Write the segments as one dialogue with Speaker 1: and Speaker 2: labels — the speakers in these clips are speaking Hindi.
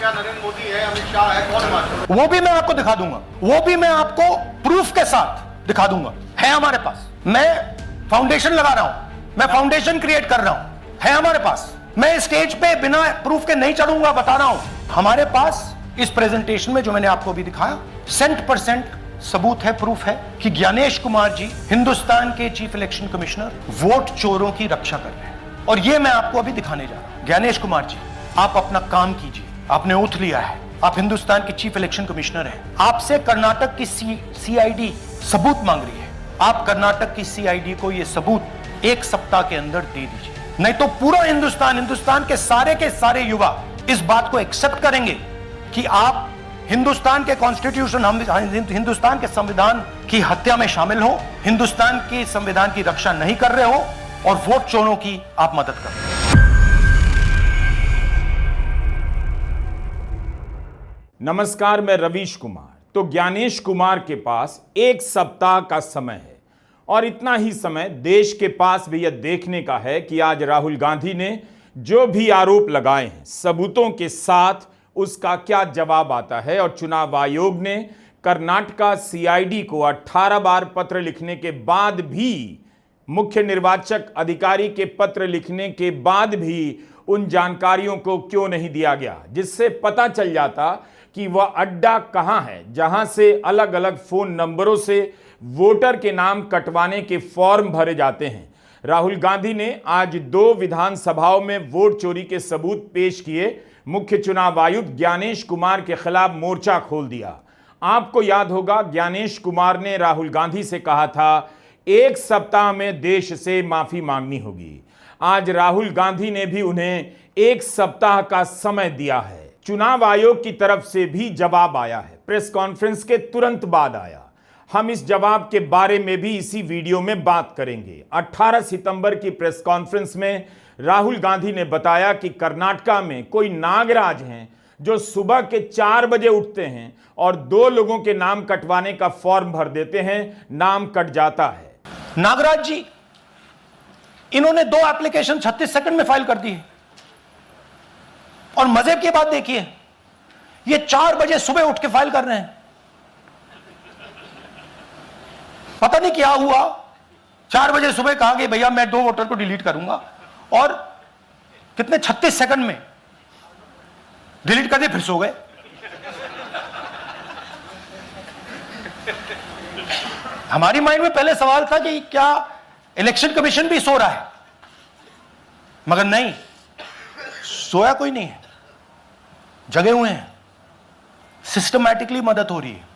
Speaker 1: क्या नरेंद्र मोदी है, अमित शाह है, कौन हिमाचल?
Speaker 2: वो भी मैं आपको दिखा दूंगा, वो भी मैं आपको प्रूफ के साथ दिखा दूंगा। है हमारे पास, मैं फाउंडेशन लगा रहा हूं, मैं फाउंडेशन क्रिएट कर रहा हूं, है हमारे पास। मैं स्टेज पे बिना प्रूफ के नहीं चढ़ूंगा, बता रहा हूं। हमारे पास इस प्रेजेंटेशन में जो मैंने आपको अभी दिखाया 100% सबूत है, प्रूफ है कि ज्ञानेश कुमार जी हिंदुस्तान के चीफ इलेक्शन कमिश्नर वोट चोरों की रक्षा कर रहे हैं। और ये मैं आपको अभी दिखाने जा रहा हूं। ज्ञानेश कुमार जी, आप अपना काम कीजिए, आपने ओथ लिया है, आप हिंदुस्तान के चीफ इलेक्शन कमिश्नर हैं। आपसे कर्नाटक की सीआईडी सबूत मांग रही है। आप कर्नाटक की सीआईडी को ये सबूत 1 सप्ताह के अंदर दे दीजिए, नहीं तो पूरा हिंदुस्तान के सारे युवा इस बात को एक्सेप्ट करेंगे कि आप हिंदुस्तान के कॉन्स्टिट्यूशन, हिंदुस्तान के संविधान की हत्या में शामिल हो, हिंदुस्तान के संविधान की रक्षा नहीं कर रहे हो और वोट चोरों की आप मदद कर रहे हो।
Speaker 3: नमस्कार, मैं रवीश कुमार। तो ज्ञानेश कुमार के पास 1 सप्ताह का समय है और इतना ही समय देश के पास भी यह देखने का है कि आज राहुल गांधी ने जो भी आरोप लगाए हैं सबूतों के साथ उसका क्या जवाब आता है। और चुनाव आयोग ने कर्नाटका सीआईडी को 18 बार पत्र लिखने के बाद भी, मुख्य निर्वाचक अधिकारी के पत्र लिखने के बाद भी उन जानकारियों को क्यों नहीं दिया गया, जिससे पता चल जाता कि वह अड्डा कहां है जहां से अलग अलग फोन नंबरों से वोटर के नाम कटवाने के फॉर्म भरे जाते हैं। राहुल गांधी ने आज 2 विधानसभाओं में वोट चोरी के सबूत पेश किए। मुख्य चुनाव आयुक्त ज्ञानेश कुमार के खिलाफ मोर्चा खोल दिया। आपको याद होगा, ज्ञानेश कुमार ने राहुल गांधी से कहा था 1 सप्ताह में देश से माफी मांगनी होगी। आज राहुल गांधी ने भी उन्हें 1 सप्ताह का समय दिया है। चुनाव आयोग की तरफ से भी जवाब आया है, प्रेस कॉन्फ्रेंस के तुरंत बाद आया। हम इस जवाब के बारे में भी इसी वीडियो में बात करेंगे। 18 सितंबर की प्रेस कॉन्फ्रेंस में राहुल गांधी ने बताया कि कर्नाटका में कोई नागराज हैं जो सुबह के 4 बजे उठते हैं और 2 लोगों के नाम कटवाने का फॉर्म भर देते हैं, नाम कट जाता है।
Speaker 2: नागराज जी, इन्होंने 2 एप्लीकेशन 36 सेकंड में फाइल कर दी है। और मजे की बात देखिए, ये 4 बजे सुबह उठ के फाइल कर रहे हैं। पता नहीं क्या हुआ, 4 बजे सुबह कहा कि भैया मैं 2 वोटर को डिलीट करूंगा, और कितने 36 सेकंड में डिलीट कर दिए, फिर सो गए। हमारी माइंड में पहले सवाल था कि क्या इलेक्शन कमीशन भी सो रहा है, मगर नहीं, सोया कोई नहीं है, जगे हुए हैं, सिस्टमैटिकली मदद हो रही है।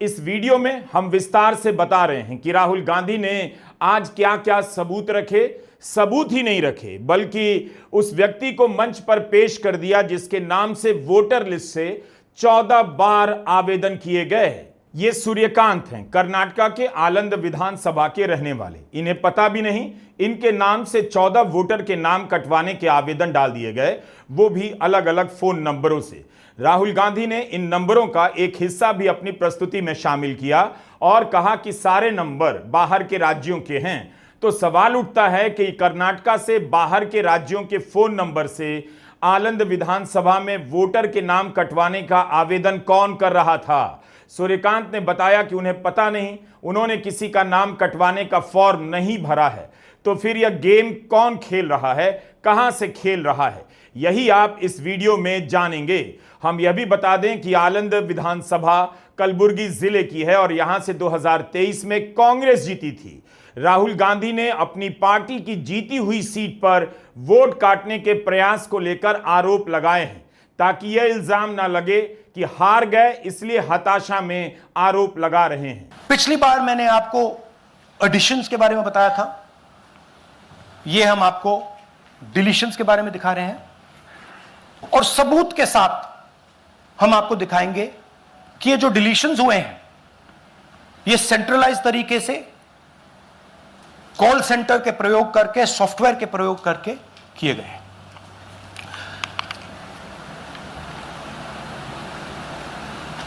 Speaker 3: इस वीडियो में हम विस्तार से बता रहे हैं कि राहुल गांधी ने आज क्या क्या सबूत रखे। सबूत ही नहीं रखे, बल्कि उस व्यक्ति को मंच पर पेश कर दिया जिसके नाम से वोटर लिस्ट से 14 बार आवेदन किए गए। ये सूर्यकांत हैं, कर्नाटका के आलंद विधानसभा के रहने वाले। इन्हें पता भी नहीं, इनके नाम से 14 वोटर के नाम कटवाने के आवेदन डाल दिए गए, वो भी अलग अलग फोन नंबरों से। राहुल गांधी ने इन नंबरों का एक हिस्सा भी अपनी प्रस्तुति में शामिल किया और कहा कि सारे नंबर बाहर के राज्यों के हैं। तो सवाल उठता है कि कर्नाटका से बाहर के राज्यों के फोन नंबर से आलंद विधानसभा में वोटर के नाम कटवाने का आवेदन कौन कर रहा था। सूर्यकांत ने बताया कि उन्हें पता नहीं, उन्होंने किसी का नाम कटवाने का फॉर्म नहीं भरा है। तो फिर यह गेम कौन खेल रहा है, कहां से खेल रहा है, यही आप इस वीडियो में जानेंगे। हम यह भी बता दें कि आलंद विधानसभा कलबुर्गी जिले की है और यहां से 2023 में कांग्रेस जीती थी। राहुल गांधी ने अपनी पार्टी की जीती हुई सीट पर वोट काटने के प्रयास को लेकर आरोप लगाए हैं, ताकि यह इल्जाम ना लगे कि हार गए, इसलिए हताशा में आरोप लगा रहे हैं।
Speaker 2: पिछली बार मैंने आपको एडिशंस के बारे में बताया था, यह हम आपको डिलीशंस के बारे में दिखा रहे हैं, और सबूत के साथ हम आपको दिखाएंगे कि ये जो डिलीशंस हुए हैं ये सेंट्रलाइज तरीके से कॉल सेंटर के प्रयोग करके, सॉफ्टवेयर के प्रयोग करके किए गए हैं।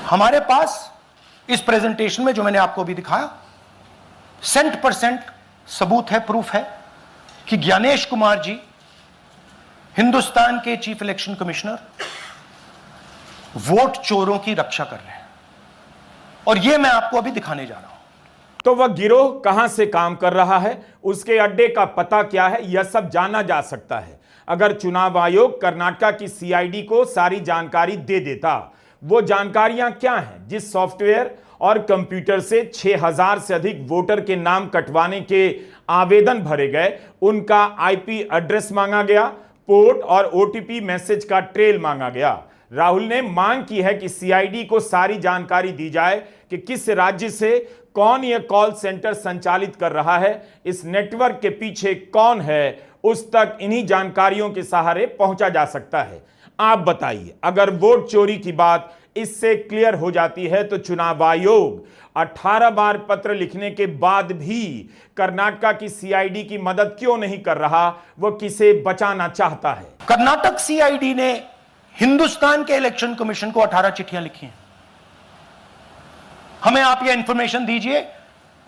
Speaker 2: हमारे पास इस प्रेजेंटेशन में जो मैंने आपको अभी दिखाया 100% सबूत है, प्रूफ है कि ज्ञानेश कुमार जी हिंदुस्तान के चीफ इलेक्शन कमिश्नर वोट चोरों की रक्षा कर रहे हैं, और यह मैं आपको अभी दिखाने जा रहा हूं।
Speaker 3: तो वह गिरोह कहां से काम कर रहा है, उसके अड्डे का पता क्या है, यह सब जाना जा सकता है अगर चुनाव आयोग कर्नाटक की सीआईडी को सारी जानकारी दे देता। वो जानकारियां क्या हैं? जिस सॉफ्टवेयर और कंप्यूटर से 6000 से अधिक वोटर के नाम कटवाने के आवेदन भरे गए, उनका आईपी एड्रेस मांगा गया, पोर्ट और ओटीपी मैसेज का ट्रेल मांगा गया। राहुल ने मांग की है कि सीआईडी को सारी जानकारी दी जाए कि किस राज्य से कौन यह कॉल सेंटर संचालित कर रहा है, इस नेटवर्क के पीछे कौन है, उस तक इन्हीं जानकारियों के सहारे पहुंचा जा सकता है। आप बताइए, अगर वोट चोरी की बात इससे क्लियर हो जाती है तो चुनाव आयोग 18 बार पत्र लिखने के बाद भी कर्नाटक की सीआईडी की मदद क्यों नहीं कर रहा? वो किसे बचाना चाहता है?
Speaker 2: कर्नाटक सीआईडी ने हिंदुस्तान के इलेक्शन कमीशन को 18 चिट्ठियां लिखी हैं। हमें आप यह इंफॉर्मेशन दीजिए,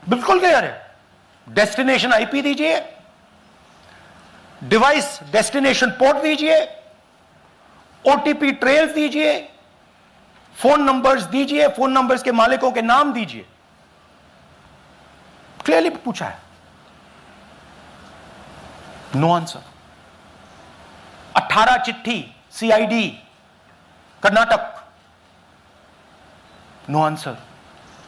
Speaker 2: बिल्कुल क्लियर है। डेस्टिनेशन आईपी दीजिए, डिवाइस डेस्टिनेशन पोर्ट दीजिए, ओटीपी ट्रेल दीजिए, फोन नंबर्स दीजिए, फोन नंबर्स के मालिकों के नाम दीजिए। क्लियरली पूछा है, नो आंसर। 18 चिट्ठी CID Karnataka, no answer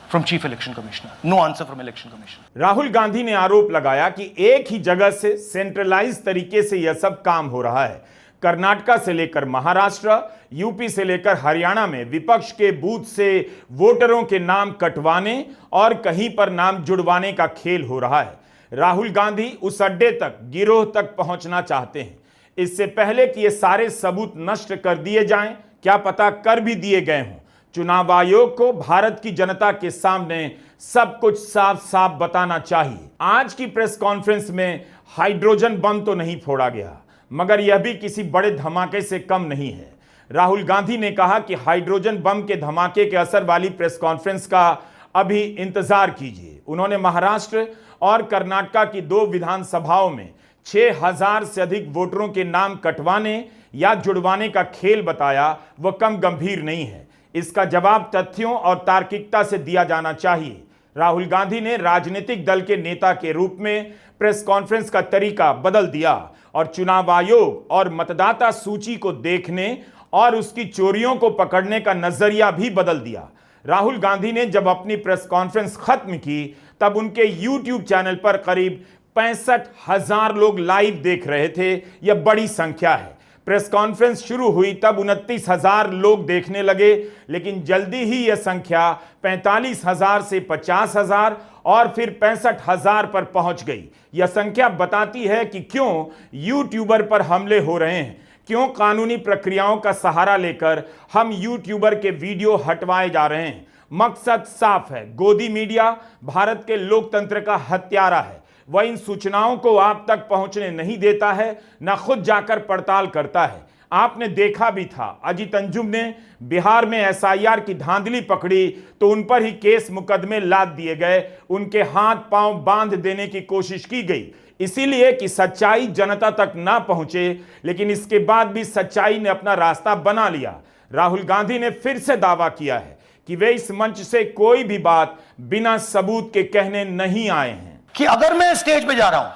Speaker 2: from chief election commissioner, no answer from election commission.
Speaker 3: Rahul Gandhi ने आरोप लगाया कि एक ही जगह से सेंट्रलाइज तरीके से यह सब काम हो रहा है। कर्नाटक से लेकर महाराष्ट्र, यूपी से लेकर हरियाणा में विपक्ष के बूथ से वोटरों के नाम कटवाने और कहीं पर नाम जुड़वाने का खेल हो रहा है। राहुल गांधी उस अड्डे तक, गिरोह तक पहुंचना चाहते हैं। इससे पहले कि ये सारे सबूत नष्ट कर दिए जाएं, क्या पता कर भी दिए गए हों, चुनाव आयोग को भारत की जनता के सामने सब कुछ साफ साफ बताना चाहिए। आज की प्रेस कॉन्फ्रेंस में हाइड्रोजन बम तो नहीं फोड़ा गया, मगर यह भी किसी बड़े धमाके से कम नहीं है। राहुल गांधी ने कहा कि हाइड्रोजन बम के धमाके के असर वाली प्रेस कॉन्फ्रेंस का अभी इंतजार कीजिए। उन्होंने महाराष्ट्र और कर्नाटक की 2 विधानसभाओं में 6000 से अधिक वोटरों के नाम कटवाने या जुड़वाने का खेल बताया, वह कम गंभीर नहीं है। इसका जवाब तथ्यों और तार्किकता से दिया जाना चाहिए। राहुल गांधी ने राजनीतिक दल के नेता के रूप में प्रेस कॉन्फ्रेंस का तरीका बदल दिया और चुनाव आयोग और मतदाता सूची को देखने और उसकी चोरियों को पकड़ने का नजरिया भी बदल दिया। राहुल गांधी ने जब अपनी प्रेस कॉन्फ्रेंस खत्म की, तब उनके यूट्यूब चैनल पर करीब 65,000 लोग लाइव देख रहे थे। यह बड़ी संख्या है। प्रेस कॉन्फ्रेंस शुरू हुई तब 29,000 लोग देखने लगे, लेकिन जल्दी ही यह संख्या 45,000 से 50,000 और फिर 65,000 पर पहुंच गई। यह संख्या बताती है कि क्यों यूट्यूबर पर हमले हो रहे हैं, क्यों कानूनी प्रक्रियाओं का सहारा लेकर हम यूट्यूबर के वीडियो हटवाए जा रहे हैं। मकसद साफ है, गोदी मीडिया भारत के लोकतंत्र का हत्यारा है। वह इन सूचनाओं को आप तक पहुंचने नहीं देता है, न खुद जाकर पड़ताल करता है। आपने देखा भी था, अजीत अंजुम ने बिहार में एसआईआर की धांधली पकड़ी तो उन पर ही केस मुकदमे लाद दिए गए, उनके हाथ पांव बांध देने की कोशिश की गई, इसीलिए कि सच्चाई जनता तक ना पहुंचे। लेकिन इसके बाद भी सच्चाई ने अपना रास्ता बना लिया। राहुल गांधी ने फिर से दावा किया है कि वे इस मंच से कोई भी बात बिना सबूत के कहने नहीं आए हैं।
Speaker 2: कि अगर मैं स्टेज पे जा रहा हूं,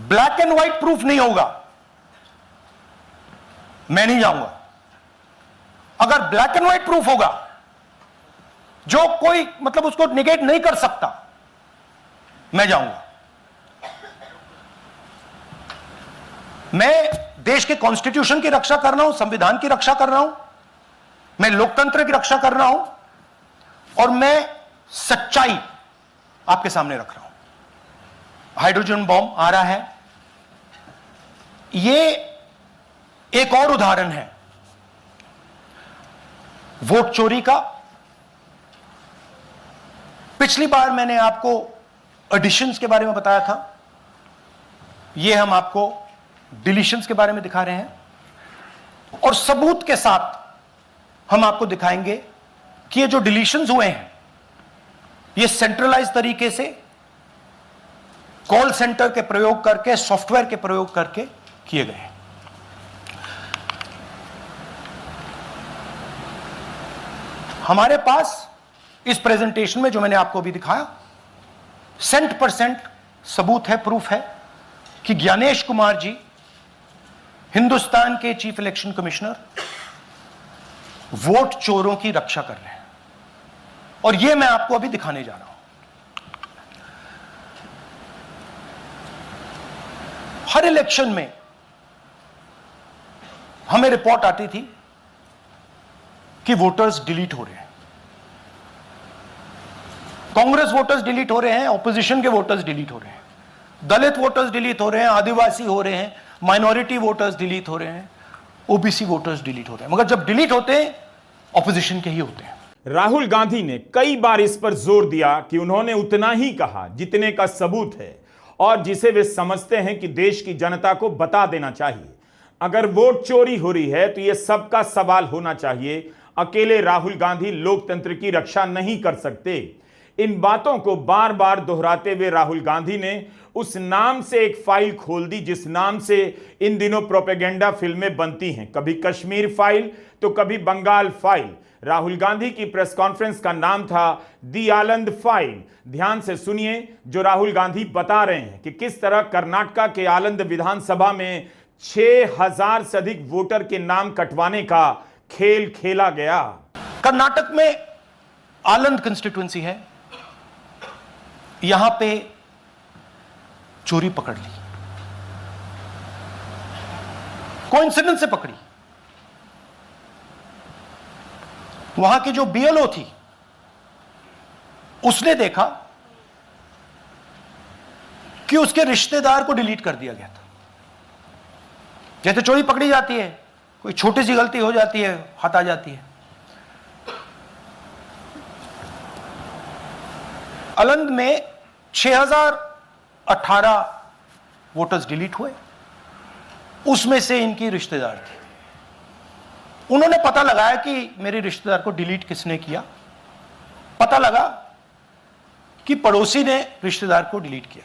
Speaker 2: ब्लैक एंड व्हाइट प्रूफ नहीं होगा, मैं नहीं जाऊंगा। अगर ब्लैक एंड व्हाइट प्रूफ होगा जो कोई मतलब उसको निगेट नहीं कर सकता, मैं जाऊंगा। मैं देश के कॉन्स्टिट्यूशन की रक्षा कर रहा हूं, संविधान की रक्षा कर रहा हूं, मैं लोकतंत्र की रक्षा कर रहा हूं और मैं सच्चाई आपके सामने रख रहा हूं। हाइड्रोजन बॉम्ब आ रहा है, यह एक और उदाहरण है वोट चोरी का। पिछली बार मैंने आपको एडिशंस के बारे में बताया था, यह हम आपको डिलीशंस के बारे में दिखा रहे हैं और सबूत के साथ हम आपको दिखाएंगे कि ये जो डिलीशंस हुए हैं ये सेंट्रलाइज तरीके से कॉल सेंटर के प्रयोग करके, सॉफ्टवेयर के प्रयोग करके किए गए हैं। हमारे पास इस प्रेजेंटेशन में जो मैंने आपको अभी दिखाया 100% सबूत है, प्रूफ है कि ज्ञानेश कुमार जी हिंदुस्तान के चीफ इलेक्शन कमिश्नर वोट चोरों की रक्षा कर रहे हैं, और यह मैं आपको अभी दिखाने जा रहा हूं। हर इलेक्शन में हमें रिपोर्ट आती थी कि वोटर्स डिलीट हो रहे हैं, कांग्रेस वोटर्स डिलीट हो रहे हैं, ऑपोजिशन के वोटर्स डिलीट हो रहे हैं, दलित वोटर्स डिलीट हो रहे हैं, आदिवासी हो रहे हैं, माइनॉरिटी वोटर्स डिलीट हो रहे हैं, ओबीसी वोटर्स डिलीट हो रहे हैं, मगर जब डिलीट होते हैं ऑपोजिशन के ही होते हैं।
Speaker 3: राहुल गांधी ने कई बार इस पर जोर दिया कि उन्होंने उतना ही कहा जितने का सबूत है और जिसे वे समझते हैं कि देश की जनता को बता देना चाहिए। अगर वोट चोरी हो रही है तो यह सबका सवाल होना चाहिए, अकेले राहुल गांधी लोकतंत्र की रक्षा नहीं कर सकते। इन बातों को बार बार दोहराते हुए राहुल गांधी ने उस नाम से एक फाइल खोल दी जिस नाम से इन दिनों प्रोपेगेंडा फिल्में बनती हैं, कभी कश्मीर फाइल तो कभी बंगाल फाइल। राहुल गांधी की प्रेस कॉन्फ्रेंस का नाम था दी आनंद फाइल। ध्यान से सुनिए जो राहुल गांधी बता रहे हैं कि किस तरह कर्नाटका के आनंद विधानसभा में 6000 से अधिक वोटर के नाम कटवाने का खेल खेला गया।
Speaker 2: कर्नाटक में आनंद कंस्टिट्यूएंसी है, यहां पे चोरी पकड़ ली, कोइंसिडेंस से पकड़ी। वहां की जो बीएलओ थी उसने देखा कि उसके रिश्तेदार को डिलीट कर दिया गया था। जैसे चोरी पकड़ी जाती है, कोई छोटी सी गलती हो जाती है, हाथ आ जाती है। आनंद में 6018 वोटर्स डिलीट हुए, उसमें से इनकी रिश्तेदार थे। उन्होंने पता लगाया कि मेरे रिश्तेदार को डिलीट किसने किया। पता लगा कि पड़ोसी ने रिश्तेदार को डिलीट किया।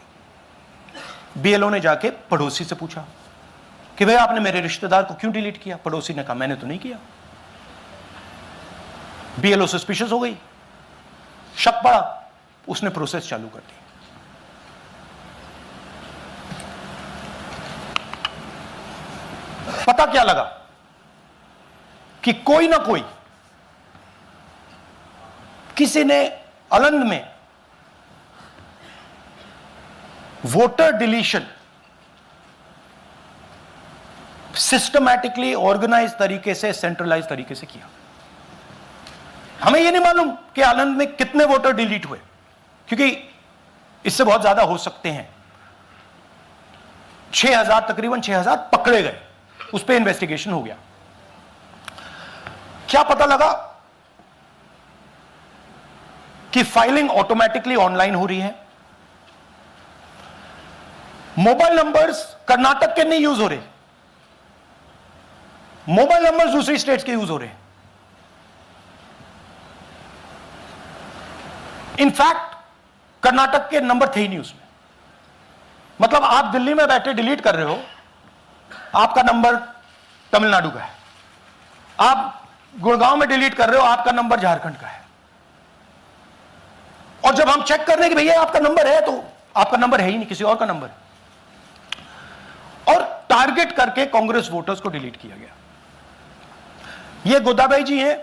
Speaker 2: बीएलओ ने जाके पड़ोसी से पूछा कि भाई आपने मेरे रिश्तेदार को क्यों डिलीट किया। पड़ोसी ने कहा मैंने तो नहीं किया। बीएलओ सस्पिशियस हो गई, शक पड़ा, उसने प्रोसेस चालू कर दी। पता क्या लगा कि कोई ना कोई किसी ने आनंद में वोटर डिलीशन सिस्टमैटिकली ऑर्गेनाइज तरीके से, सेंट्रलाइज तरीके से किया। हमें यह नहीं मालूम कि आनंद में कितने वोटर डिलीट हुए, क्योंकि इससे बहुत ज्यादा हो सकते हैं। 6000, तकरीबन 6000 पकड़े गए, उस पर इन्वेस्टिगेशन हो गया। क्या पता लगा कि फाइलिंग ऑटोमेटिकली ऑनलाइन हो रही है। मोबाइल नंबर्स कर्नाटक के नहीं यूज हो रहे, मोबाइल नंबर्स दूसरी स्टेट्स के यूज हो रहे हैं। इनफैक्ट कर्नाटक के नंबर थे ही नहीं उसमें। मतलब आप दिल्ली में बैठे डिलीट कर रहे हो, आपका नंबर तमिलनाडु का है। आप गुड़गांव में डिलीट कर रहे हो, आपका नंबर झारखंड का है। और जब हम चेक कर रहे हैं कि भैया आपका नंबर है, तो आपका नंबर है ही नहीं, किसी और का नंबर है। और टारगेट करके कांग्रेस वोटर्स को डिलीट किया गया। ये गोदाबाई जी हैं,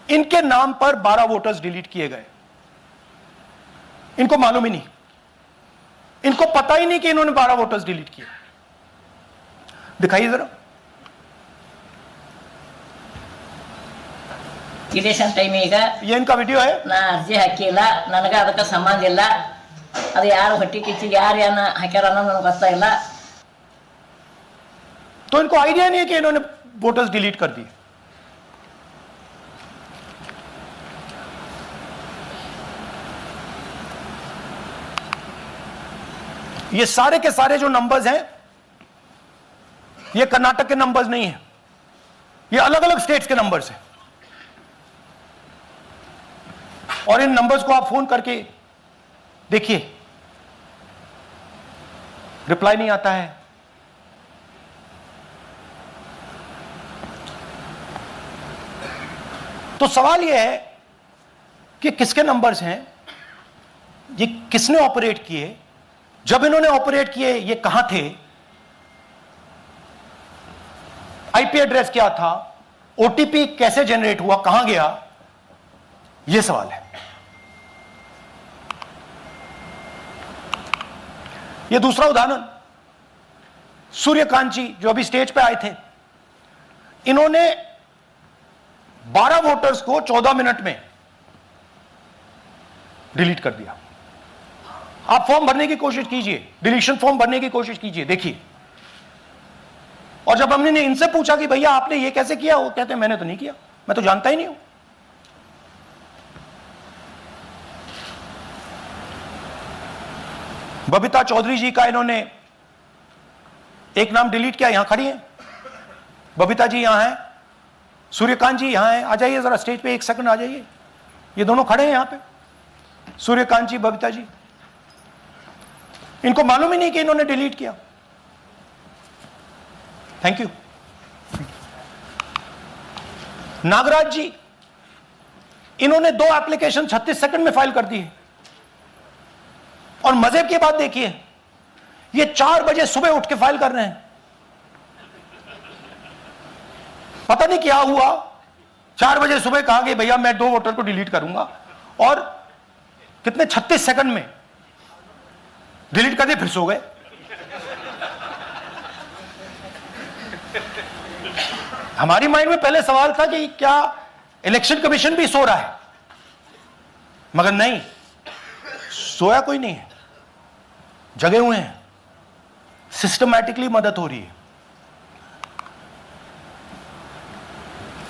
Speaker 2: इनके नाम पर 12 वोटर्स डिलीट किए गए। इनको मालूम ही नहीं, इनको पता ही नहीं कि इन्होंने 12 वोटर्स डिलीट किए। दिखाइए जरा।
Speaker 4: ಇಲೆಕ್ಷನ್ ಟೈಮ್ ಈಗ
Speaker 2: ये इनका वीडियो है।
Speaker 4: ನಾ ಅರ್ಜಿ ಹಾಕಿಲ್ಲ, ನನಗೆ ಅದಕ್ಕೆ ಸಂಬಂಧ ಇಲ್ಲ। ಅದು ಯಾರು ಹೊಟ್ಟಿ ಕಿಚ್ಚಿ ಯಾರು ಏನ ಹಾಕ್ಯಾರ ಅನ್ನೋದು ನನಗೆ ಗೊತ್ತಾಗಿಲ್ಲ।
Speaker 2: तो इनको आइडिया नहीं है कि इन्होंने वोटर्स डिलीट कर दिए। ये सारे के सारे जो नंबर्स हैं, ये कर्नाटक के नंबर्स नहीं है, ये अलग अलग स्टेट्स के नंबर्स हैं। और इन नंबर्स को आप फोन करके देखिए, रिप्लाई नहीं आता है। तो सवाल यह है कि किसके नंबर्स हैं, ये किसने ऑपरेट किए, जब इन्होंने ऑपरेट किए ये कहां थे, आईपी एड्रेस क्या था, ओटीपी कैसे जनरेट हुआ, कहां गया, यह सवाल है। यह दूसरा उदाहरण, सूर्यकांत जी जो अभी स्टेज पे आए थे, इन्होंने 12 वोटर्स को 14 मिनट में डिलीट कर दिया। आप फॉर्म भरने की कोशिश कीजिए, डिलीशन फॉर्म भरने की कोशिश कीजिए, देखिए। और जब हमने इनसे पूछा कि भैया आपने ये कैसे किया, वो कहते हैं मैंने तो नहीं किया, मैं तो जानता ही नहीं हूं। बबीता चौधरी जी का इन्होंने एक नाम डिलीट किया, यहां खड़ी हैं बबीता जी, यहां हैं, सूर्यकांत जी यहां हैं, आ जाइए जरा स्टेज पे, एक सेकंड आ जाइए, ये दोनों खड़े हैं यहां पे, सूर्यकांत जी, बबीता जी। इनको मालूम ही नहीं कि इन्होंने डिलीट किया। Thank you. नागराज जी, इन्होंने 2 एप्लीकेशन 36 सेकंड में फाइल कर दी है। और मजे की बात देखिए, ये 4 बजे सुबह उठ के फाइल कर रहे हैं। पता नहीं क्या हुआ, 4 बजे सुबह कहा कि भैया मैं 2 वोटर को डिलीट करूंगा, और कितने 36 सेकंड में डिलीट कर दिए, फिर सो गए। हमारी माइंड में पहले सवाल था कि क्या इलेक्शन कमीशन भी सो रहा है, मगर नहीं, सोया कोई नहीं है, जगे हुए हैं, सिस्टमैटिकली मदद हो रही है।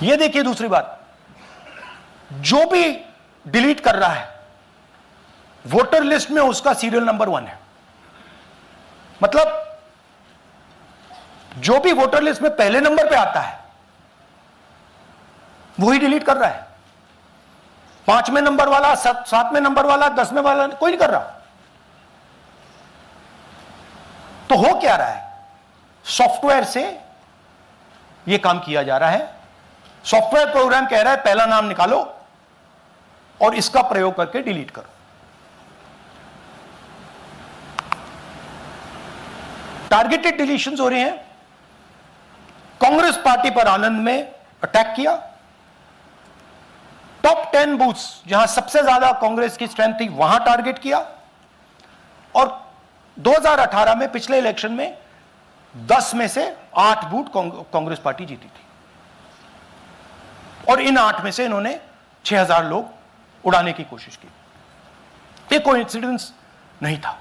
Speaker 2: यह देखिए दूसरी बात, जो भी डिलीट कर रहा है वोटर लिस्ट में उसका सीरियल नंबर 1 है। मतलब जो भी वोटर लिस्ट में पहले नंबर पे आता है वही डिलीट कर रहा है। 5वें नंबर वाला, 7वें नंबर वाला, 10वें वाला कोई नहीं कर रहा। तो हो क्या रहा है, सॉफ्टवेयर से यह काम किया जा रहा है। सॉफ्टवेयर प्रोग्राम कह रहा है पहला नाम निकालो और इसका प्रयोग करके डिलीट करो। टारगेटेड डिलीशंस हो रहे हैं। कांग्रेस पार्टी पर आनंद में अटैक किया, टॉप 10 बूथ्स जहां सबसे ज्यादा कांग्रेस की स्ट्रेंथ थी वहां टारगेट किया, और 2018 में पिछले इलेक्शन में 10 में से 8 बूथ कांग्रेस पार्टी जीती थी, और इन 8 में से इन्होंने 6000 लोग उड़ाने की कोशिश की। ये कोइंसिडेंस नहीं था,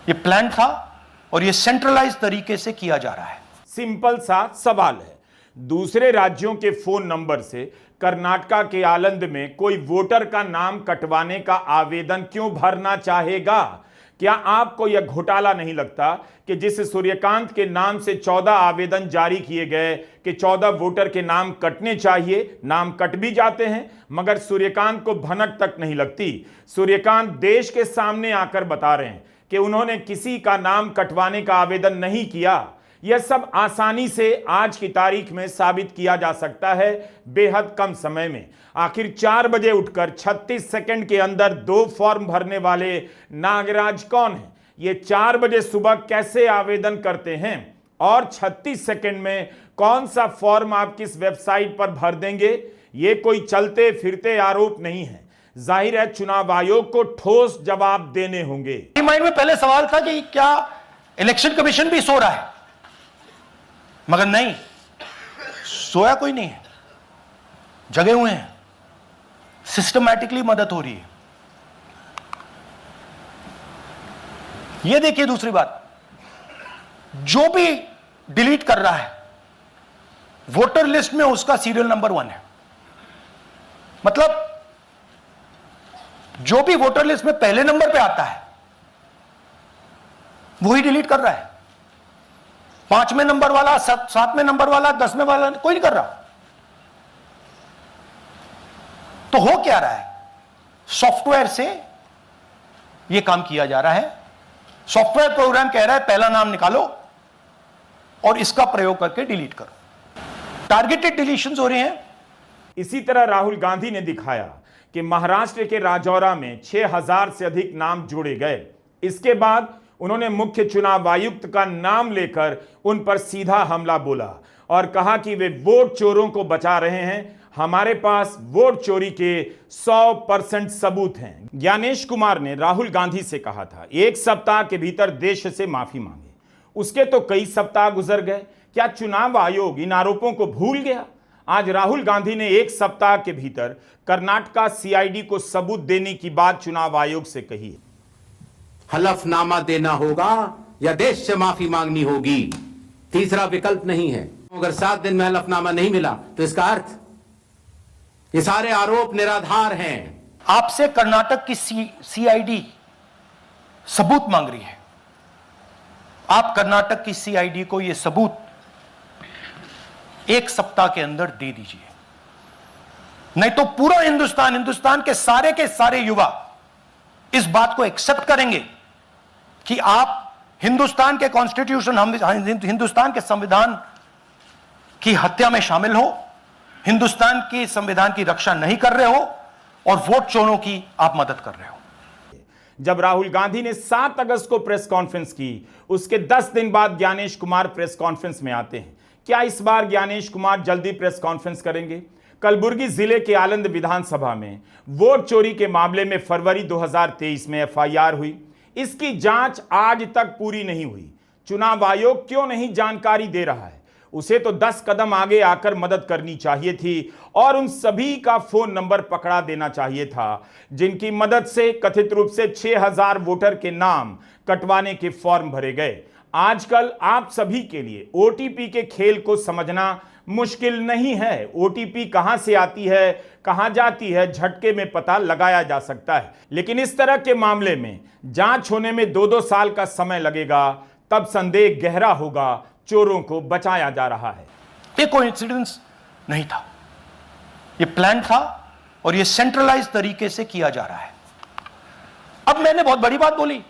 Speaker 2: ये प्लान था, और ये सेंट्रलाइज तरीके से किया जा रहा है।
Speaker 3: सिंपल सा सवाल है, दूसरे राज्यों के फोन नंबर से कर्नाटका के आलंद में कोई वोटर का नाम कटवाने का आवेदन क्यों भरना चाहेगा? क्या आपको यह घोटाला नहीं लगता कि जिस सूर्यकांत के नाम से 14 आवेदन जारी किए गए कि 14 वोटर के नाम कटने चाहिए, नाम कट भी जाते हैं, मगर सूर्यकांत को भनक तक नहीं लगती। सूर्यकांत देश के सामने आकर बता रहे हैं कि उन्होंने किसी का नाम कटवाने का आवेदन नहीं किया। यह सब आसानी से आज की तारीख में साबित किया जा सकता है, बेहद कम समय में। आखिर 4 बजे उठकर 36 सेकंड के अंदर 2 फॉर्म भरने वाले नागराज कौन हैं? ये 4 बजे सुबह कैसे आवेदन करते हैं, और 36 सेकंड में कौन सा फॉर्म आप किस वेबसाइट पर भर देंगे? ये कोई चलते फिरते आरोप नहीं है। जाहिर है चुनाव आयोग को ठोस जवाब देने होंगे।
Speaker 2: माइंड में पहले सवाल था कि क्या इलेक्शन कमीशन भी सो रहा है, मगर नहीं, सोया कोई नहीं है, जगे हुए हैं, सिस्टमैटिकली मदद हो रही है। यह देखिए दूसरी बात, जो भी डिलीट कर रहा है वोटर लिस्ट में उसका सीरियल नंबर 1 है। मतलब जो भी वोटर लिस्ट में पहले नंबर पे आता है वही डिलीट कर रहा है। 5वें नंबर वाला, 7वें नंबर वाला, 10वें वाला कोई नहीं कर रहा। तो हो क्या रहा है, सॉफ्टवेयर से यह काम किया जा रहा है। सॉफ्टवेयर प्रोग्राम कह रहा है पहला नाम निकालो और इसका प्रयोग करके डिलीट करो। टारगेटेड डिलीशंस हो रहे हैं।
Speaker 3: इसी तरह राहुल गांधी ने दिखाया कि महाराष्ट्र के राजौरा में 6000 से अधिक नाम जोड़े गए। इसके बाद उन्होंने मुख्य चुनाव आयुक्त का नाम लेकर उन पर सीधा हमला बोला और कहा कि वे वोट चोरों को बचा रहे हैं, हमारे पास वोट चोरी के 100% सबूत हैं। ज्ञानेश कुमार ने राहुल गांधी से कहा था 1 सप्ताह के भीतर देश से माफी मांगे। उसके तो कई सप्ताह गुजर गए। क्या चुनाव आयोग इन आरोपों को भूल गया? आज राहुल गांधी ने 1 सप्ताह के भीतर कर्नाटका सीआईडी को सबूत देने की बात चुनाव आयोग से कही है।
Speaker 5: हलफनामा देना होगा या देश से माफी मांगनी होगी, तीसरा विकल्प नहीं है। अगर 7 दिन में हलफनामा नहीं मिला तो इसका अर्थ ये सारे आरोप निराधार हैं।
Speaker 2: आपसे कर्नाटक की सीआईडी सबूत मांग रही है। आप कर्नाटक की सीआईडी को यह सबूत 1 सप्ताह के अंदर दे दीजिए, नहीं तो पूरा हिंदुस्तान के सारे युवा इस बात को एक्सेप्ट करेंगे कि आप हिंदुस्तान के कॉन्स्टिट्यूशन, हिंदुस्तान के संविधान की हत्या में शामिल हो, हिंदुस्तान के संविधान की रक्षा नहीं कर रहे हो और वोट चोरों की आप मदद कर रहे हो।
Speaker 3: जब राहुल गांधी ने 7 अगस्त को प्रेस कॉन्फ्रेंस की, उसके 10 दिन बाद ज्ञानेश कुमार प्रेस कॉन्फ्रेंस में आते हैं। क्या इस बार ज्ञानेश कुमार जल्दी प्रेस कॉन्फ्रेंस करेंगे? कलबुर्गी जिले के आलंद विधानसभा में वोट चोरी के मामले में फरवरी 2023 में एफआईआर हुई। इसकी जांच आज तक पूरी नहीं हुई। चुनाव आयोग क्यों नहीं जानकारी दे रहा है? उसे तो 10 कदम आगे आकर मदद करनी चाहिए थी और उन सभी का फोन नंबर पकड़ा देना चाहिए था जिनकी मदद से कथित रूप से 6000 वोटर के नाम कटवाने के फॉर्म भरे गए। आजकल आप सभी के लिए ओटीपी के खेल को समझना मुश्किल नहीं है। ओटीपी कहां से आती है, कहां जाती है, झटके में पता लगाया जा सकता है। लेकिन इस तरह के मामले में जांच होने में 2-2 साल का समय लगेगा, तब संदेह गहरा होगा चोरों को बचाया जा रहा है।
Speaker 2: ये कोइंसिडेंस नहीं था, ये प्लान था और ये सेंट्रलाइज तरीके से किया जा रहा है। अब मैंने बहुत बड़ी बात बोली,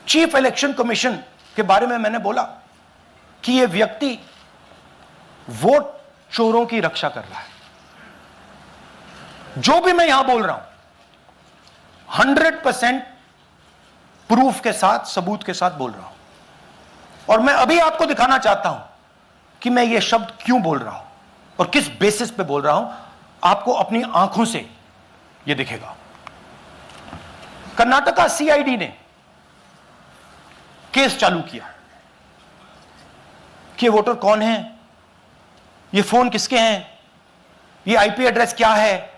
Speaker 2: चीफ इलेक्शन कमीशन के बारे में मैंने बोला कि ये व्यक्ति वोट चोरों की रक्षा कर रहा है। जो भी मैं यहां बोल रहा हूं 100% प्रूफ के साथ, सबूत के साथ बोल रहा हूं और मैं अभी आपको दिखाना चाहता हूं कि मैं ये शब्द क्यों बोल रहा हूं और किस बेसिस पे बोल रहा हूं। आपको अपनी आंखों से ये दिखेगा। कर्नाटका सीआईडी ने केस चालू किया कि वोटर कौन है, ये फोन किसके हैं, ये आईपी एड्रेस क्या है,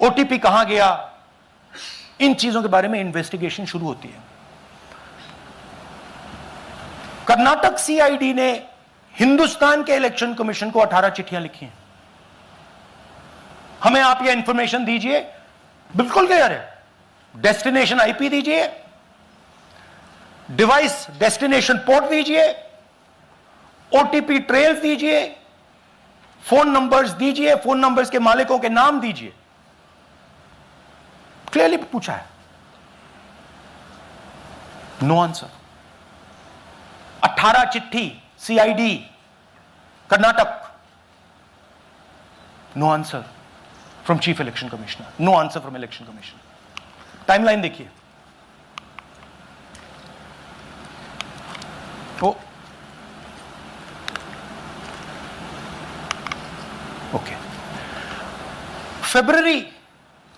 Speaker 2: ओटीपी कहां गया, इन चीजों के बारे में इन्वेस्टिगेशन शुरू होती है। कर्नाटक सीआईडी ने हिंदुस्तान के इलेक्शन कमीशन को 18 चिट्ठियां लिखी हैं। हमें आप यह इंफॉर्मेशन दीजिए, बिल्कुल क्लियर है, डेस्टिनेशन आईपी दीजिए, डिवाइस डेस्टिनेशन पोर्ट दीजिए, ओटीपी ट्रेल दीजिए, फोन नंबर्स दीजिए, फोन नंबर्स के मालिकों के नाम दीजिए। क्लियरली पूछा है, नो आंसर। 18 चिट्ठी CID Karnataka, no answer from chief election commissioner, no answer from election commission. Timeline देखिए, ओके, फरवरी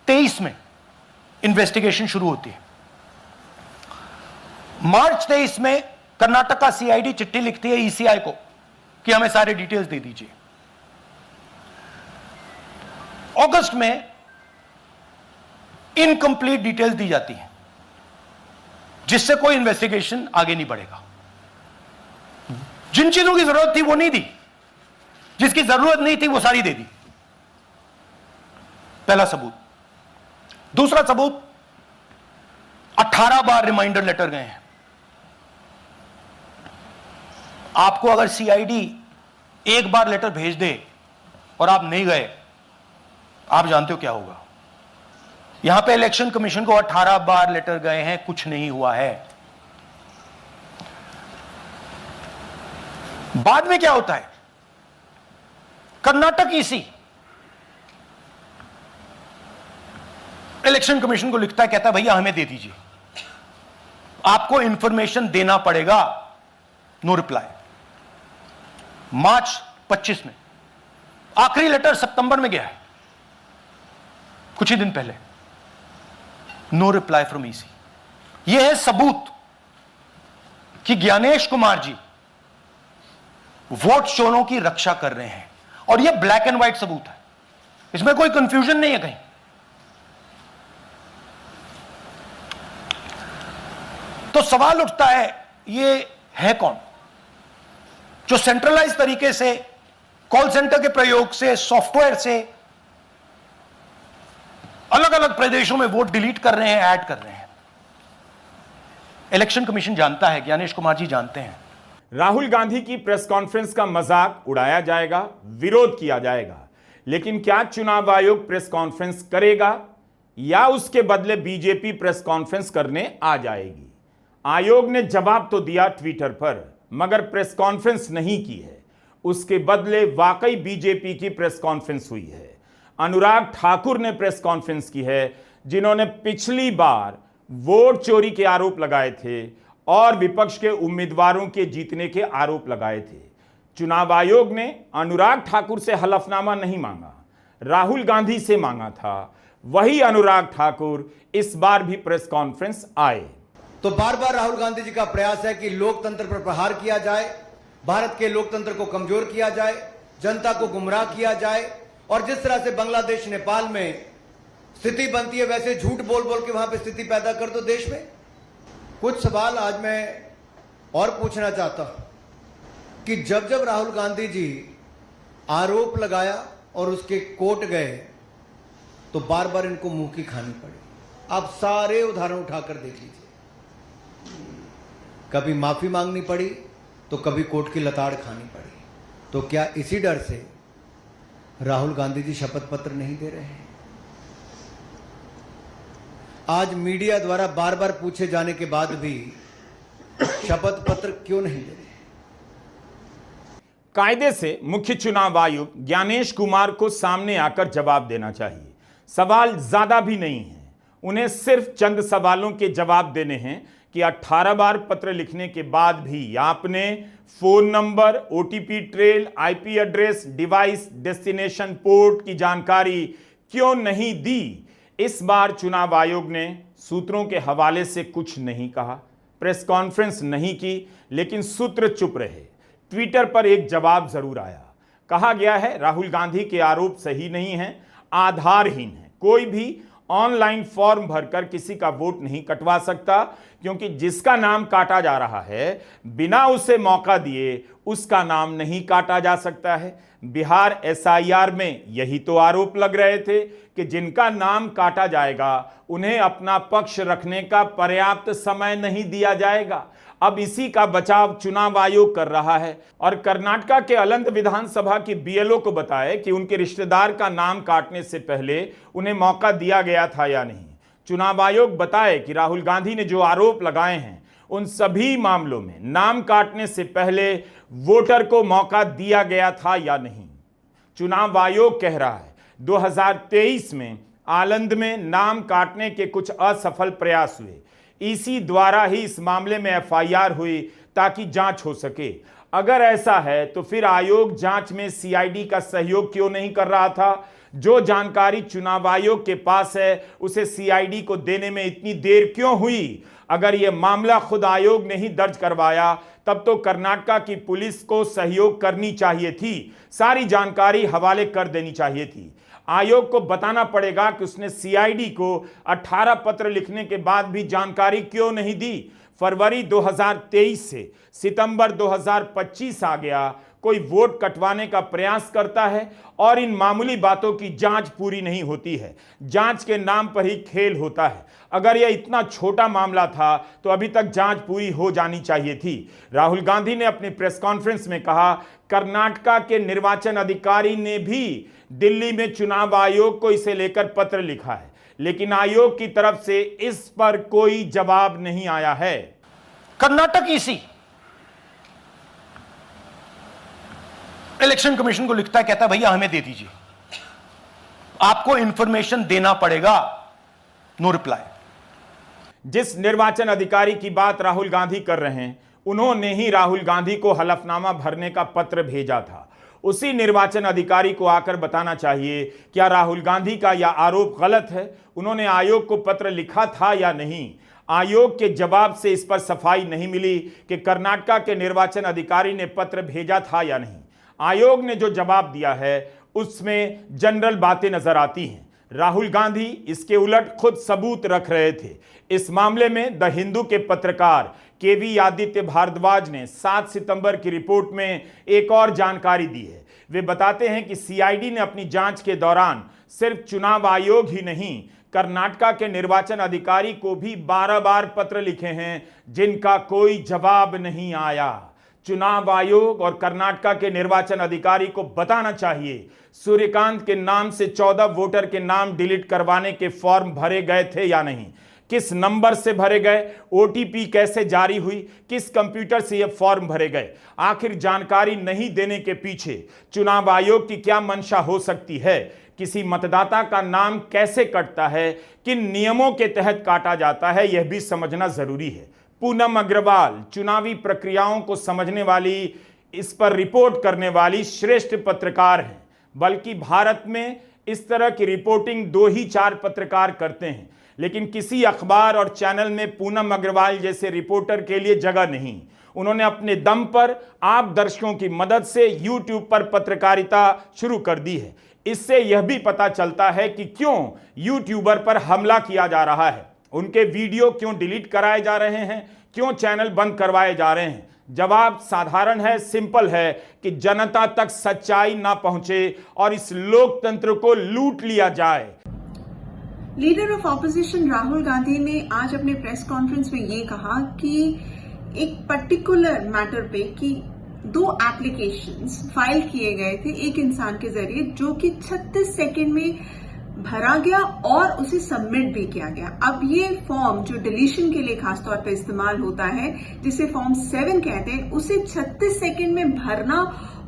Speaker 2: 23 में इन्वेस्टिगेशन शुरू होती है। मार्च 23 में कर्नाटका सीआईडी चिट्ठी लिखती है ईसीआई को कि हमें सारे डिटेल्स दे दीजिए। अगस्त में इनकंप्लीट डिटेल्स दी जाती हैं जिससे कोई इन्वेस्टिगेशन आगे नहीं बढ़ेगा। जिन चीजों की जरूरत थी वो नहीं दी, जिसकी जरूरत नहीं थी वो सारी दे दी। पहला सबूत। दूसरा सबूत, 18 बार रिमाइंडर लेटर गए हैं। आपको अगर सीआईडी एक बार लेटर भेज दे और आप नहीं गए, आप जानते हो क्या होगा। यहां पे इलेक्शन कमीशन को 18 बार लेटर गए हैं, कुछ नहीं हुआ है। बाद में क्या होता है, कर्नाटक ईसी इलेक्शन कमीशन को लिखता है, कहता है भैया हमें दे दीजिए, आपको इंफॉर्मेशन देना पड़ेगा। No reply. मार्च 25 में आखिरी लेटर सितंबर में गया है, कुछ ही दिन पहले। No reply from EC. यह है सबूत कि ज्ञानेश कुमार जी वोट चोरों की रक्षा कर रहे हैं, और यह ब्लैक एंड व्हाइट सबूत है, इसमें कोई कंफ्यूजन नहीं है कहीं। तो सवाल उठता है, ये है कौन जो सेंट्रलाइज तरीके से कॉल सेंटर के प्रयोग से, सॉफ्टवेयर से अलग अलग प्रदेशों में वोट डिलीट कर रहे हैं, ऐड कर रहे हैं? इलेक्शन कमीशन जानता है, ज्ञानेश कुमार जी जानते हैं।
Speaker 3: राहुल गांधी की प्रेस कॉन्फ्रेंस का मजाक उड़ाया जाएगा, विरोध किया जाएगा, लेकिन क्या चुनाव आयोग प्रेस कॉन्फ्रेंस करेगा या उसके बदले बीजेपी प्रेस कॉन्फ्रेंस करने आ जाएगी? आयोग ने जवाब तो दिया ट्विटर पर, मगर प्रेस कॉन्फ्रेंस नहीं की है। उसके बदले वाकई बीजेपी की प्रेस कॉन्फ्रेंस हुई है। अनुराग ठाकुर ने प्रेस कॉन्फ्रेंस की है, जिन्होंने पिछली बार वोट चोरी के आरोप लगाए थे और विपक्ष के उम्मीदवारों के जीतने के आरोप लगाए थे। चुनाव आयोग ने अनुराग ठाकुर से हलफनामा नहीं मांगा, राहुल गांधी से मांगा था। वही अनुराग ठाकुर इस बार भी प्रेस कॉन्फ्रेंस आए।
Speaker 6: तो बार बार राहुल गांधी जी का प्रयास है कि लोकतंत्र पर प्रहार किया जाए, भारत के लोकतंत्र को कमजोर किया जाए, जनता को गुमराह किया जाए, और जिस तरह से बांग्लादेश नेपाल में स्थिति बनती है वैसे झूठ बोल बोल के वहां पे स्थिति पैदा कर दो देश में। कुछ सवाल आज मैं और पूछना चाहता हूं कि जब जब राहुल गांधी जी आरोप लगाया और उसके कोर्ट गए तो बार बार इनको मुंह की खानी पड़ी। आप सारे उदाहरण उठाकर देख लीजिए, कभी माफी मांगनी पड़ी तो कभी कोर्ट की लताड़ खानी पड़ी। तो क्या इसी डर से राहुल गांधी जी शपथ पत्र नहीं दे रहे हैं? आज मीडिया द्वारा बार बार पूछे जाने के बाद भी शपथ पत्र क्यों नहीं दे रहे?
Speaker 3: कायदे से मुख्य चुनाव आयुक्त ज्ञानेश कुमार को सामने आकर जवाब देना चाहिए। सवाल ज्यादा भी नहीं है, उन्हें सिर्फ चंद सवालों के जवाब देने हैं कि 18 बार पत्र लिखने के बाद भी आपने phone number, OTP trail, IP address, device, destination port की जानकारी क्यों नहीं दी? इस बार चुनाव आयोग ने सूत्रों के हवाले से कुछ नहीं कहा, प्रेस कॉन्फ्रेंस नहीं की, लेकिन सूत्र चुप रहे। ट्विटर पर एक जवाब जरूर आया। कहा गया है राहुल गांधी के आरोप सही नहीं हैं, आधारहीन हैं। कोई भी ऑनलाइन फॉर्म भरकर किसी का वोट नहीं कटवा सकता, क्योंकि जिसका नाम काटा जा रहा है बिना उसे मौका दिए उसका नाम नहीं काटा जा सकता है। बिहार एसआईआर में यही तो आरोप लग रहे थे कि जिनका नाम काटा जाएगा उन्हें अपना पक्ष रखने का पर्याप्त समय नहीं दिया जाएगा। अब इसी का बचाव चुनाव आयोग कर रहा है और कर्नाटक के अलंद विधानसभा की बीएलओ को बताए कि उनके रिश्तेदार का नाम काटने से पहले उन्हें मौका दिया गया था या नहीं। चुनाव आयोग बताए कि राहुल गांधी ने जो आरोप लगाए हैं उन सभी मामलों में नाम काटने से पहले वोटर को मौका दिया गया था या नहीं। चुनाव आयोग कह रहा है 2023 में आलंद में नाम काटने के कुछ असफल प्रयास हुए, ईसी द्वारा ही इस मामले में एफआईआर हुई ताकि जांच हो सके। अगर ऐसा है तो फिर आयोग जांच में सीआईडी का सहयोग क्यों नहीं कर रहा था? जो जानकारी चुनाव आयोग के पास है उसे सीआईडी को देने में इतनी देर क्यों हुई? अगर यह मामला खुद आयोग ने ही दर्ज करवाया तब तो कर्नाटक की पुलिस को सहयोग करनी चाहिए थी, सारी जानकारी हवाले कर देनी चाहिए थी। आयोग को बताना पड़ेगा कि उसने सीआईडी को 18 पत्र लिखने के बाद भी जानकारी क्यों नहीं दी। फरवरी 2023 से सितंबर 2025 आ गया, कोई वोट कटवाने का प्रयास करता है और इन मामूली बातों की जांच पूरी नहीं होती है। जांच के नाम पर ही खेल होता है। अगर यह इतना छोटा मामला था तो अभी तक जांच पूरी हो जानी चाहिए थी। राहुल गांधी ने अपनी प्रेस कॉन्फ्रेंस में कहा, कर्नाटक के निर्वाचन अधिकारी ने भी दिल्ली में चुनाव आयोग को इसे लेकर पत्र लिखा है, लेकिन आयोग की तरफ से इस पर कोई जवाब नहीं आया है।
Speaker 2: कर्नाटक ईसी इलेक्शन कमीशन को लिखता है, कहता है भैया हमें दे दीजिए, आपको इंफॉर्मेशन देना पड़ेगा। No reply.
Speaker 3: जिस निर्वाचन अधिकारी की बात राहुल गांधी कर रहे हैं, उन्होंने ही राहुल गांधी को हलफनामा भरने का पत्र भेजा था। उसी निर्वाचन अधिकारी को आकर बताना चाहिए क्या राहुल गांधी का यह आरोप गलत है, उन्होंने आयोग को पत्र लिखा था या नहीं। आयोग के जवाब से इस पर सफाई नहीं मिली कि कर्नाटका के निर्वाचन अधिकारी ने पत्र भेजा था या नहीं। आयोग ने जो जवाब दिया है उसमें जनरल बातें नजर आती हैं। राहुल गांधी इसके उलट खुद सबूत रख रहे थे। इस मामले में द हिंदू के पत्रकार केवी आदित्य भारद्वाज ने 7 सितंबर की रिपोर्ट में एक और जानकारी दी है। वे बताते हैं कि सीआईडी ने अपनी जांच के दौरान सिर्फ चुनाव आयोग ही नहीं, कर्नाटका के निर्वाचन अधिकारी को भी 12 बार पत्र लिखे हैं जिनका कोई जवाब नहीं आया। चुनाव आयोग और कर्नाटका के निर्वाचन अधिकारी को बताना चाहिए सूर्यकांत के नाम से 14 वोटर के नाम डिलीट करवाने के फॉर्म भरे गए थे या नहीं, किस नंबर से भरे गए, ओटीपी कैसे जारी हुई, किस कंप्यूटर से ये फॉर्म भरे गए। आखिर जानकारी नहीं देने के पीछे चुनाव आयोग की क्या मंशा हो सकती है। किसी मतदाता का नाम कैसे कटता है, किन नियमों के तहत काटा जाता है, यह भी समझना जरूरी है। पूनम अग्रवाल चुनावी प्रक्रियाओं को समझने वाली, इस पर रिपोर्ट करने वाली श्रेष्ठ पत्रकार हैं। बल्कि भारत में इस तरह की रिपोर्टिंग 2 ही 4 पत्रकार करते हैं, लेकिन किसी अखबार और चैनल में पूनम अग्रवाल जैसे रिपोर्टर के लिए जगह नहीं। उन्होंने अपने दम पर आप दर्शकों की मदद से यूट्यूब पर पत्रकारिता शुरू कर दी है। इससे यह भी पता चलता है कि क्यों यूट्यूबर पर हमला किया जा रहा है, उनके वीडियो क्यों डिलीट कराए जा रहे हैं, क्यों चैनल बंद करवाए जा रहे हैं। जवाब साधारण है, सिंपल है कि जनता तक सच्चाई ना पहुंचे और इस लोकतंत्र को लूट लिया जाए।
Speaker 7: Leader of opposition Rahul Gandhi ने आज अपने प्रेस कॉन्फ्रेंस में ये कहा कि एक पर्टिकुलर मैटर पे कि 2 एप्लीकेशंस फाइल किए गए थे एक इंसान के जरिए, जो कि 36 सेकंड में भरा गया और उसे सबमिट भी किया गया। अब ये फॉर्म जो डिलीशन के लिए खासतौर पर इस्तेमाल होता है, जिसे फॉर्म 7 कहते हैं, उसे 36 सेकंड में भरना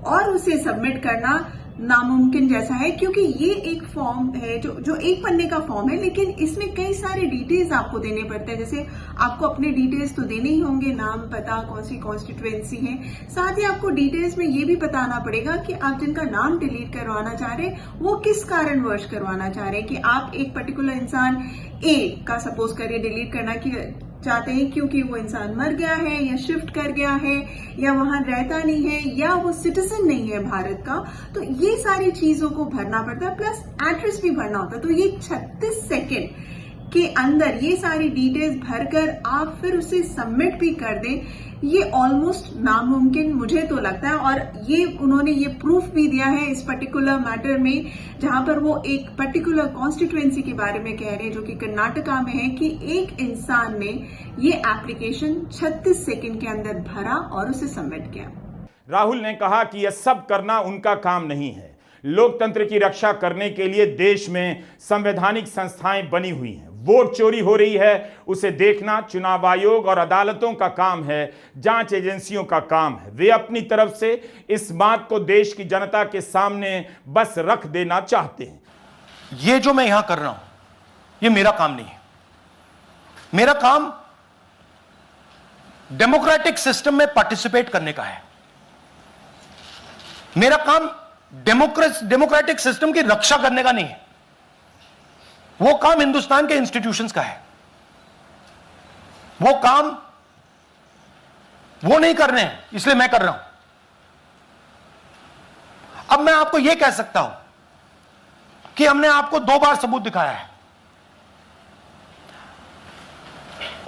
Speaker 7: और उसे सबमिट करना नामुमकिन जैसा है, क्योंकि ये एक फॉर्म है जो एक पन्ने का फॉर्म है, लेकिन इसमें कई सारे डिटेल्स आपको देने पड़ते हैं। जैसे आपको अपने डिटेल्स तो देने ही होंगे, नाम, पता, कौन सी कॉन्स्टिट्यूएंसी है, साथ ही आपको डिटेल्स में ये भी बताना पड़ेगा कि आप जिनका नाम डिलीट करवाना चाह रहे हैं वो किस कारणवश करवाना चाह रहे हैं। कि आप एक पर्टिकुलर इंसान ए का सपोज करिए डिलीट करना चाहते हैं क्योंकि वो इंसान मर गया है या शिफ्ट कर गया है या वहां रहता नहीं है या वो सिटीजन नहीं है भारत का, तो ये सारी चीजों को भरना पड़ता है, प्लस एड्रेस भी भरना होता है। तो ये 36 सेकेंड के अंदर ये सारी डिटेल्स भरकर आप फिर उसे सबमिट भी कर दें, ये ऑलमोस्ट नामुमकिन मुझे तो लगता है। और ये उन्होंने ये प्रूफ भी दिया है इस पर्टिकुलर मैटर में, जहां पर वो एक पर्टिकुलर कॉन्स्टिट्यूएंसी के बारे में कह रहे हैं जो कि कर्नाटका में है, कि एक इंसान ने ये एप्लीकेशन 36 सेकंड के अंदर भरा और उसे सबमिट किया।
Speaker 3: राहुल ने कहा कि यह सब करना उनका काम नहीं है। लोकतंत्र की रक्षा करने के लिए देश में संवैधानिक संस्थाएं बनी हुई हैं। वोट चोरी हो रही है उसे देखना चुनाव आयोग और अदालतों का काम है, जांच एजेंसियों का काम है। वे अपनी तरफ से इस बात को देश की जनता के सामने बस रख देना चाहते हैं।
Speaker 2: ये जो मैं यहां कर रहा हूं ये मेरा काम नहीं है। मेरा काम डेमोक्रेटिक सिस्टम में पार्टिसिपेट करने का है। मेरा काम डेमोक्रेटिक सिस्टम की रक्षा करने का नहीं है। वो काम हिंदुस्तान के इंस्टीट्यूशंस का है। वो काम वो नहीं कर रहे हैं, इसलिए मैं कर रहा हूं। अब मैं आपको यह कह सकता हूं कि हमने आपको 2 बार सबूत दिखाया है,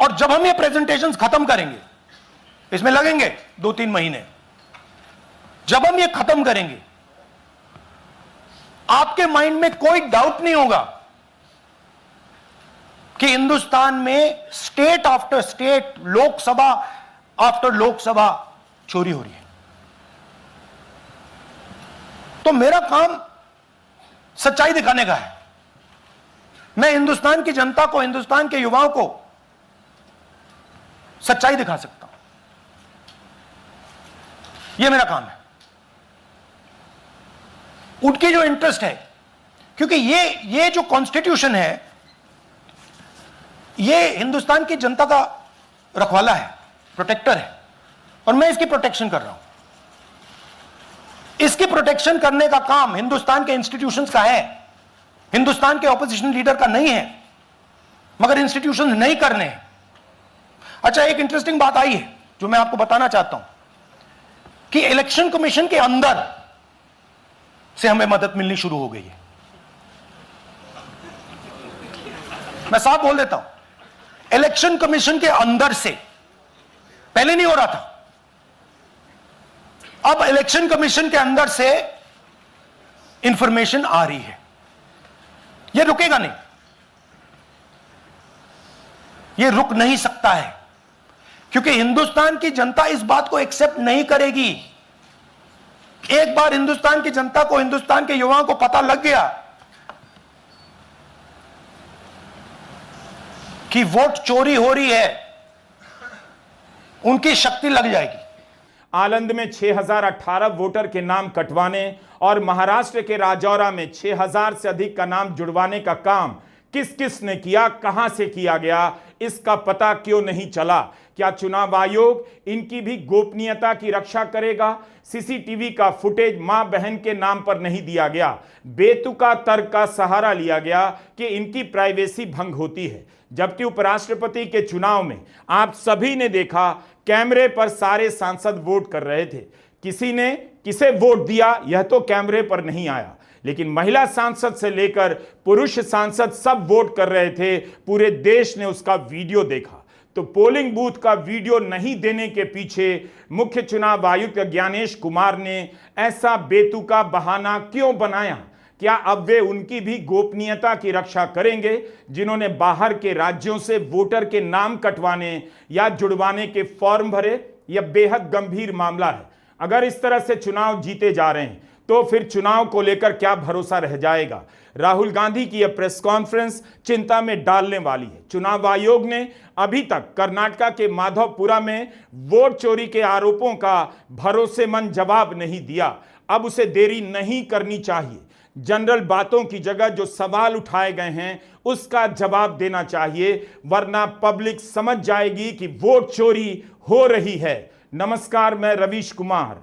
Speaker 2: और जब हम ये प्रेजेंटेशंस खत्म करेंगे, इसमें लगेंगे 2-3 महीने, जब हम ये खत्म करेंगे आपके माइंड में कोई डाउट नहीं होगा कि हिंदुस्तान में state after state, Lok Sabha after Lok Sabha चोरी हो रही है। तो मेरा काम सच्चाई दिखाने का है। मैं हिंदुस्तान की जनता को, हिंदुस्तान के युवाओं को सच्चाई दिखा सकता हूं। यह मेरा काम है। उनकी जो इंटरेस्ट है, क्योंकि ये जो कॉन्स्टिट्यूशन है ये हिंदुस्तान की जनता का रखवाला है, प्रोटेक्टर है, और मैं इसकी प्रोटेक्शन कर रहा हूं। इसकी प्रोटेक्शन करने का काम हिंदुस्तान के इंस्टीट्यूशंस का है, हिंदुस्तान के ऑपोजिशन लीडर का नहीं है, मगर इंस्टीट्यूशंस नहीं करने हैं। अच्छा, एक इंटरेस्टिंग बात आई है जो मैं आपको बताना चाहता हूं कि इलेक्शन कमीशन के अंदर से हमें मदद मिलनी शुरू हो गई है। मैं साफ बोल देता हूं, इलेक्शन कमीशन के अंदर से, पहले नहीं हो रहा था, अब इलेक्शन कमीशन के अंदर से इंफॉर्मेशन आ रही है। यह रुकेगा नहीं, यह रुक नहीं सकता है, क्योंकि हिंदुस्तान की जनता इस बात को एक्सेप्ट नहीं करेगी। एक बार हिंदुस्तान की जनता को, हिंदुस्तान के युवाओं को पता लग गया कि वोट चोरी हो रही है, उनकी शक्ति लग जाएगी।
Speaker 3: आलंद में 6018 वोटर के नाम कटवाने और महाराष्ट्र के राजौरा में 6000 से अधिक का नाम जुड़वाने का काम किस किस ने किया, कहां से किया गया, इसका पता क्यों नहीं चला? क्या चुनाव आयोग इनकी भी गोपनीयता की रक्षा करेगा? सीसीटीवी का फुटेज मां बहन के नाम पर नहीं दिया गया, बेतुका तर्क का सहारा लिया गया कि इनकी प्राइवेसी भंग होती है। जबकि उपराष्ट्रपति के चुनाव में आप सभी ने देखा, कैमरे पर सारे सांसद वोट कर रहे थे, किसी ने किसे वोट दिया यह तो कैमरे पर नहीं आया, लेकिन महिला सांसद से लेकर पुरुष सांसद सब वोट कर रहे थे, पूरे देश ने उसका वीडियो देखा। तो पोलिंग बूथ का वीडियो नहीं देने के पीछे मुख्य चुनाव आयुक्त ज्ञानेश कुमार ने ऐसा बेतुका बहाना क्यों बनाया? क्या अब वे उनकी भी गोपनीयता की रक्षा करेंगे जिन्होंने बाहर के राज्यों से वोटर के नाम कटवाने या जुड़वाने के फॉर्म भरे? यह बेहद गंभीर मामला है। अगर इस तरह से चुनाव जीते जा रहे हैं तो फिर चुनाव को लेकर क्या भरोसा रह जाएगा? राहुल गांधी की यह प्रेस कॉन्फ्रेंस चिंता में डालने वाली है। चुनाव आयोग ने अभी तक कर्नाटका के माधवपुरा में वोट चोरी के आरोपों का भरोसेमंद जवाब नहीं दिया। अब उसे देरी नहीं करनी चाहिए। जनरल बातों की जगह जो सवाल उठाए गए हैं उसका जवाब देना चाहिए, वरना पब्लिक समझ जाएगी कि वोट चोरी हो रही है। नमस्कार, मैं रवीश कुमार।